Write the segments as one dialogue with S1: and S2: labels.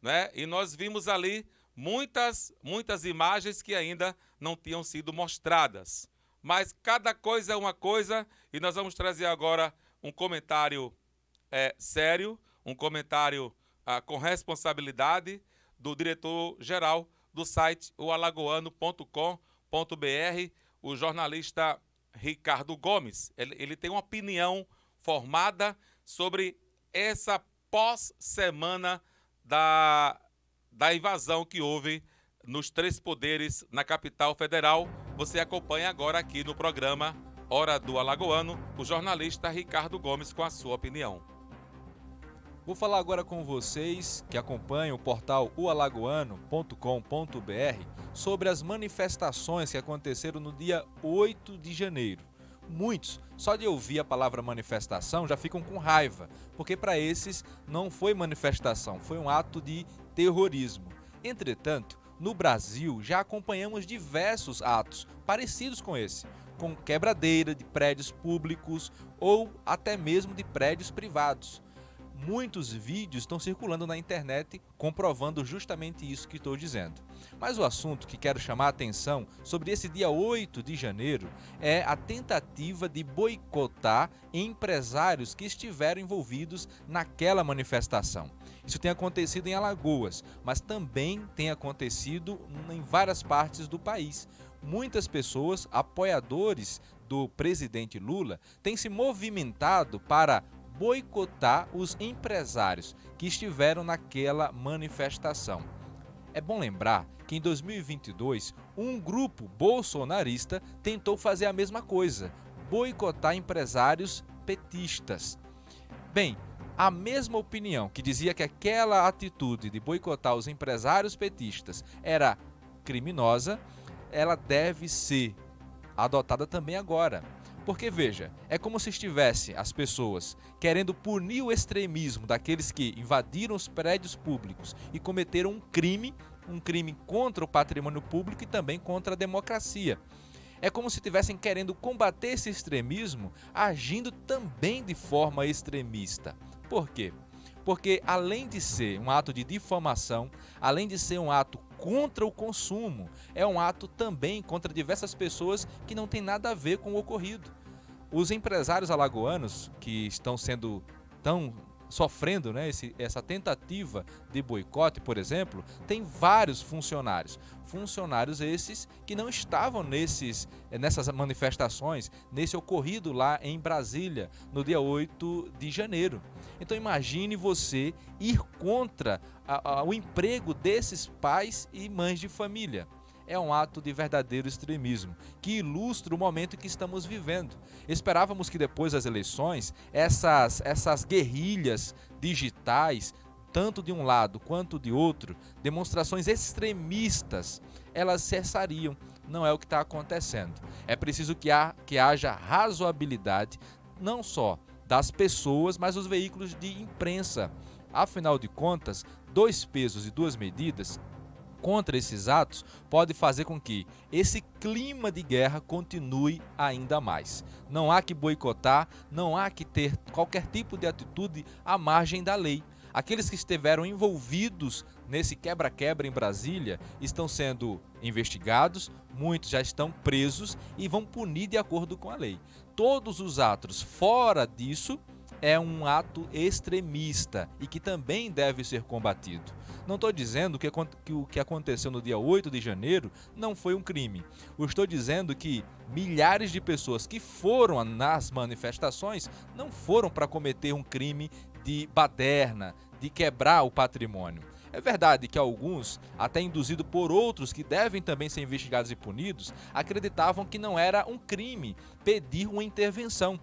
S1: né? E nós vimos ali muitas imagens que ainda não tinham sido mostradas. Mas cada coisa é uma coisa, e nós vamos trazer agora um comentário sério, um comentário com responsabilidade do diretor-geral do site oalagoano.com.br, o jornalista Ricardo Gomes. Ele tem uma opinião formada sobre essa pós-semana da invasão que houve nos três poderes na capital federal. Você acompanha agora aqui no programa Hora do Alagoano, o jornalista Ricardo Gomes com a sua opinião.
S2: Vou falar agora com vocês que acompanham o portal oalagoano.com.br sobre as manifestações que aconteceram no dia 8 de janeiro. Muitos, só de ouvir a palavra manifestação, já ficam com raiva, porque para esses não foi manifestação, foi um ato de terrorismo. Entretanto, no Brasil já acompanhamos diversos atos parecidos com esse, com quebradeira de prédios públicos ou até mesmo de prédios privados. Muitos vídeos estão circulando na internet comprovando justamente isso que estou dizendo. Mas o assunto que quero chamar a atenção sobre esse dia 8 de janeiro é a tentativa de boicotar empresários que estiveram envolvidos naquela manifestação. Isso tem acontecido em Alagoas, mas também tem acontecido em várias partes do país. Muitas pessoas, apoiadores do presidente Lula, têm se movimentado para boicotar os empresários que estiveram naquela manifestação. É bom lembrar que em 2022, um grupo bolsonarista tentou fazer a mesma coisa, boicotar empresários petistas. Bem, a mesma opinião que dizia que aquela atitude de boicotar os empresários petistas era criminosa, ela deve ser adotada também agora. Porque, veja, é como se estivesse as pessoas querendo punir o extremismo daqueles que invadiram os prédios públicos e cometeram um crime contra o patrimônio público e também contra a democracia. É como se estivessem querendo combater esse extremismo agindo também de forma extremista. Por quê? Porque além de ser um ato de difamação, além de ser um ato contra o consumo, é um ato também contra diversas pessoas que não tem nada a ver com o ocorrido. Os empresários alagoanos que estão sofrendo, né, essa tentativa de boicote, por exemplo, tem vários funcionários. Funcionários esses que não estavam nessas manifestações, nesse ocorrido lá em Brasília, no dia 8 de janeiro. Então imagine você ir contra o emprego desses pais e mães de família. É um ato de verdadeiro extremismo, que ilustra o momento que estamos vivendo. Esperávamos que depois das eleições, essas guerrilhas digitais, tanto de um lado quanto de outro, demonstrações extremistas, elas cessariam. Não é o que está acontecendo. É preciso que haja razoabilidade, não só das pessoas, mas dos veículos de imprensa. Afinal de contas, 2 pesos e 2 medidas contra esses atos pode fazer com que esse clima de guerra continue ainda mais. Não há que boicotar, não há que ter qualquer tipo de atitude à margem da lei. Aqueles que estiveram envolvidos nesse quebra-quebra em Brasília estão sendo investigados, muitos já estão presos e vão punir de acordo com a lei. Todos os atos fora disso é um ato extremista e que também deve ser combatido. Não estou dizendo que o que aconteceu no dia 8 de janeiro não foi um crime. Eu estou dizendo que milhares de pessoas que foram nas manifestações não foram para cometer um crime de baderna, de quebrar o patrimônio. É verdade que alguns, até induzidos por outros que devem também ser investigados e punidos, acreditavam que não era um crime pedir uma intervenção.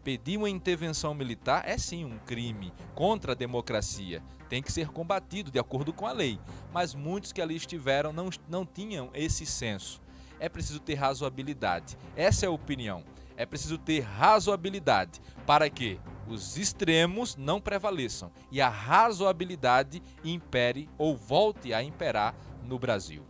S2: Pedir uma intervenção militar é sim um crime contra a democracia, tem que ser combatido de acordo com a lei, mas muitos que ali estiveram não tinham esse senso. É preciso ter razoabilidade, essa é a opinião, é preciso ter razoabilidade para que os extremos não prevaleçam e a razoabilidade impere ou volte a imperar no Brasil.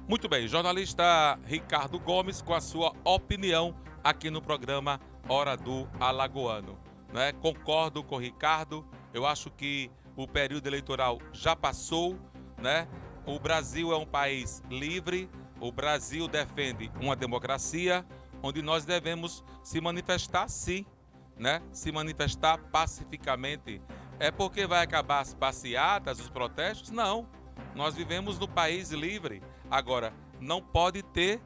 S1: Muito bem, jornalista Ricardo Gomes com a sua opinião aqui no programa Hora do Alagoano. Né? Concordo com o Ricardo, eu acho que o período eleitoral já passou, né? O Brasil é um país livre, o Brasil defende uma democracia, onde nós devemos se manifestar sim, né? Se manifestar pacificamente. É porque vai acabar as passeatas, os protestos? Não. Nós vivemos no país livre. Agora, não pode ter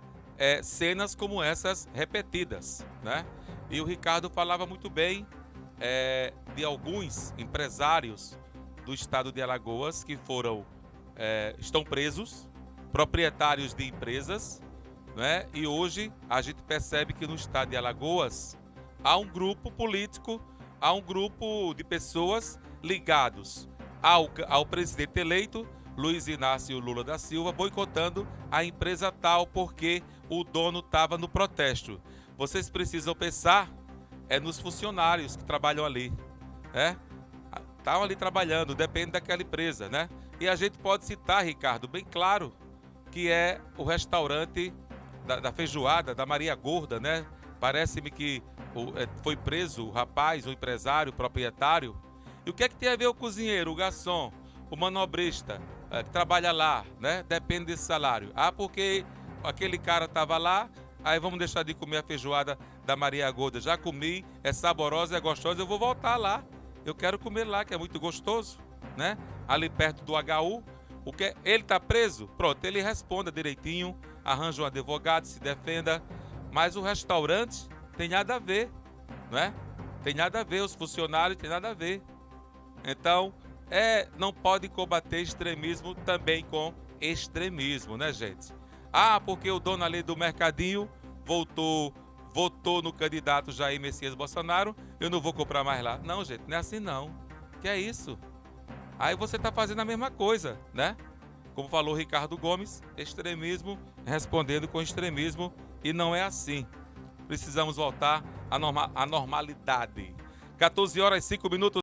S1: cenas como essas repetidas, né? E o Ricardo falava muito bem de alguns empresários do estado de Alagoas que estão presos, proprietários de empresas, né? E hoje a gente percebe que no estado de Alagoas há um grupo político, há um grupo de pessoas ligados ao presidente eleito, Luiz Inácio Lula da Silva, boicotando a empresa tal porque o dono estava no protesto. Vocês precisam pensar nos funcionários que trabalham ali, né? Estavam ali trabalhando, depende daquela empresa, né? E a gente pode citar, Ricardo, bem claro, que é o restaurante da feijoada, da Maria Gorda, né? Parece-me que foi preso o rapaz, o empresário, o proprietário. E o que é que tem a ver o cozinheiro, o garçom, o manobrista que trabalha lá, né? Depende desse salário. Ah, porque aquele cara estava lá, aí vamos deixar de comer a feijoada da Maria Gorda. Já comi, é saborosa, é gostosa, eu vou voltar lá. Eu quero comer lá, que é muito gostoso, né? Ali perto do HU. Ele está preso? Pronto, ele responda direitinho, arranja um advogado, se defenda. Mas o restaurante tem nada a ver, né? Tem nada a ver, os funcionários tem nada a ver. Então, não pode combater extremismo também com extremismo, né, gente? Ah, porque o dono ali do mercadinho votou no candidato Jair Messias Bolsonaro, eu não vou comprar mais lá. Não, gente, não é assim não. Que é isso? Aí você está fazendo a mesma coisa, né? Como falou Ricardo Gomes, extremismo respondendo com extremismo, e não é assim. Precisamos voltar à normalidade. 14 horas e 5 minutos.